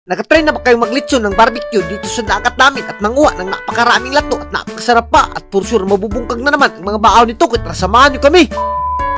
Nag-try na ba kayong maglitson ng barbecue dito sa dagat namin at manguha ng napakaraming lato at napakasarap pa at for sure mabubungkag na naman ang mga baaw nito kaya samahan nyo kami.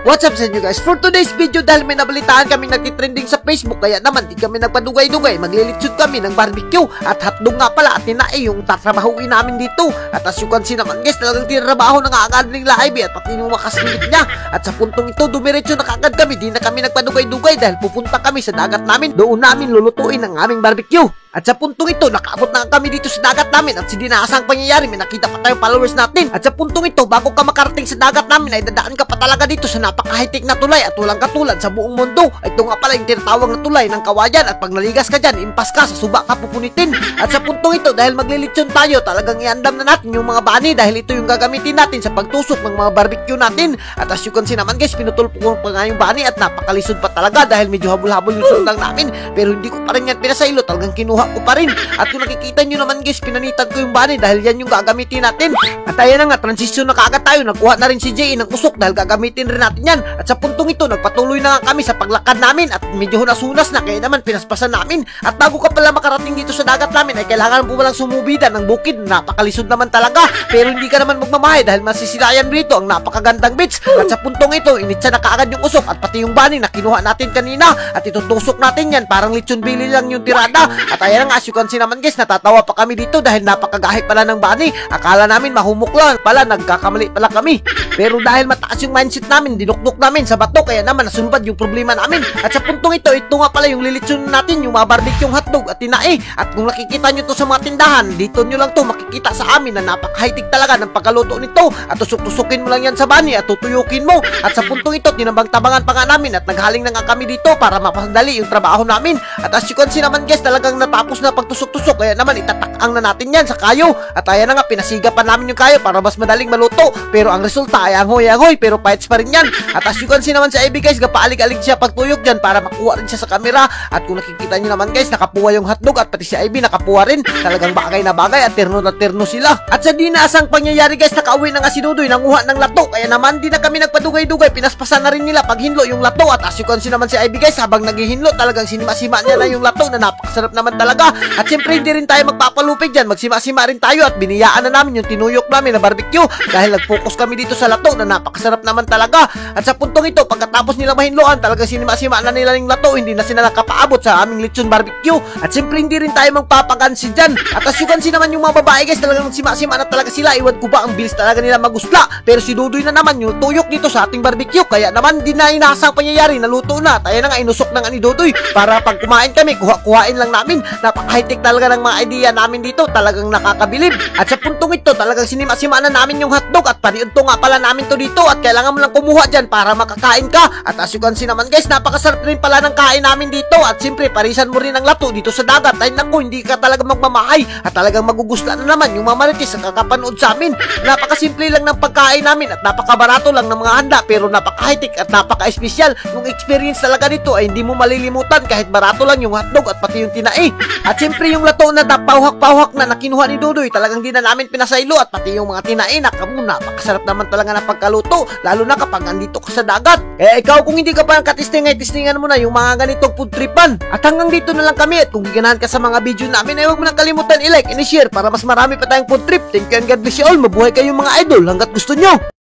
What's up sa inyo guys? For today's video dahil may nabalitaan kami nagtitrending sa Facebook kaya naman di kami nagpadugay-dugay, maglilitsyon kami ng barbecue at hotdog nga pala at tinae yung tatrabahuin namin dito. At as you can see naman guys, talagang tinrabaho na nga agad ng live at pati yung makasingit niya. At sa puntong ito dumiretso na kagad kami, di na kami nagpadugay-dugay dahil pupunta kami sa dagat namin, doon namin lulutuin ang aming barbecue. At sa puntong ito, nakaabot na kami dito sa dagat namin at hindi nakasang pangyayari, may nakita pa tayong followers natin. At sa puntong ito, bago ka makarating sa dagat namin ay dadaan ka pa talaga dito sa napaka-high-tech na tulay at walang katulad sa buong mundo. Ito nga pala yung tinatawag na tulay ng kawayan at pag naligas ka dyan, impas ka, sa suba ka pupunitin. At sa puntong ito, dahil maglilitsyon tayo, talagang iandam na natin yung mga bani dahil ito yung gagamitin natin sa pagtusok ng mga barbecue natin. At as you can see naman guys, pinutol ko pa nga yung bani at napakalisod pa talaga dahil medyo habol-habol yung sundang namin. Pero hindi ko pa rin yan pinasaylo, talagang kinuha ko pa rin. At kung nakikita nyo naman guys, pinanitan ko yung bani dahil yan yung gagamitin natin. At ayan na nga, transition na kaagad tayo. Nagkuha na rin si Jay ng usok dahil gagamitin rin natin yan. At sa puntong ito, nagpatuloy na nga kami sa paglakad namin at medyo hunas-hunas na kaya naman pinaspasan namin. At bago ka pala makarating dito sa dagat namin ay kailangan mo walang sumubida ng bukid. Napakalisod naman talaga. Pero hindi ka naman magmamahay dahil masisilayan rito ang napakagandang beach. At sa puntong ito, initsa na kaagad yung usok at pati yung bani na kinuha natin kanina. At itutusok natin yan, parang lechon bili lang yung tirada. At ayan nga, as you can see naman guys, natatawa pa kami dito dahil napakagahit pala ng bani. Akala namin mahumok lang pala, nagkakamali pala kami. Pero dahil mataas yung mindset namin, dinukdok namin sa bato, kaya naman nasumpad yung problema namin. At sa puntong ito, ito nga pala yung lilitsyon natin, yung mga barbecue hotdog at tinae. At kung nakikita nyo to sa mga tindahan, dito nyo lang to makikita sa amin na napaka-high-tech talaga ng pagkaluto nito. At tusok-tusukin mo lang yan sa bani at tutuyukin mo. At sa puntong ito, tinabang-tabangan pa nga namin at naghaling na nga kami dito para mapadali yung trabaho namin. At as you can see naman guys, talagang natapos na pagtusok-tusok, kaya naman itatakang na natin yan sa kayo. At ayan na nga, pinasigapan namin yung kayo para mas madaling maluto. Pero ang resulta ay anghoy-anghoy, pero fights pa rin yan. At as you can see naman sa AB guys, gapaalig-alig siya pagtuyok dyan para makuha rin siya sa camera. At kung nakikita nyo naman guys, nakapuha yung hotdog at pati si AB nakapuha rin. Talagang bagay na bagay at terno na terno sila. At sa di naasang pangyayari guys, nakauwi na nga si Dudoy, nanguha ng lato. Kaya naman di na kami nagpadugay-dugay, pinaspasan na rin nila paghinlo yung lato. At as you can see naman si AB guys, habang naghihinlo, talagang sinima-sima niya na yung lato na napakasarap naman talaga. At siyempre hindi rin tayo magpapalupig dyan, magsima-sima rin tayo at biniyaan na namin yung tinuyok namin na barbecue dahil nag-focus kami dito sa lato na napakasarap naman talaga. At sa puntong ito, pagkatapos nila mahinloan, talagang sinima-sima na nila yung lato, hindi na sila nakapaabot sa aming lechon barbecue. At siyempre hindi rin tayo magpapagansi dyan. At as you can see naman yung mga babae guys, talagang sima-sima na talaga sila. Iwan ko ba ang bilis talaga nila magusla. Pero si Dudoy na naman yung tuyok dito sa ating barbecue, kaya naman di na inasang pangyayari, naluto na. Tayo na nga, inusok na nga ni Dudoy para pag kumain kami, kuha-kuhain lang namin. Napaka-high-tech talaga ng mga idea namin dito, talagang nakakabilib. At sa puntong ito, talagang sinima-sima na namin yung hotdog at paniunto nga pala namin to dito at kailangan mo lang kumuha dyan para makakain ka. At as you can see naman guys, napakasarap rin pala ng kain namin dito at siyempre parisan mo rin ang lato dito sa dagat. Ay naku, hindi ka talaga magmamahay at talagang magugustuhan na naman yung mga marites na kakapanood sa amin. Napakasimple lang ng pagkain namin at napakabarato lang ng mga handa pero napaka-high-tech at napaka-espesyal. Yung experience talaga dito ay hindi mo malilimutan kahit barato lang yung hotdog at pati yung tinae. At siyempre yung lato na napauhak-pauhak na nakinuha ni Dudoy, talagang di na namin pinasaylo at pati yung mga tinae, napakasarap naman talaga na pagkaluto lalo na kapag andito ka sa dagat. Kaya ikaw kung hindi ka pa nakatisting ay tistingan mo na yung mga ganitong food tripan. At hanggang dito na lang kami at kung giganahan ka sa mga video namin ay huwag mo nang kalimutan i-like and i-share para mas marami pa tayong food trip. Thank you and God bless you all. Mabuhay kayong mga idol hanggat gusto nyo.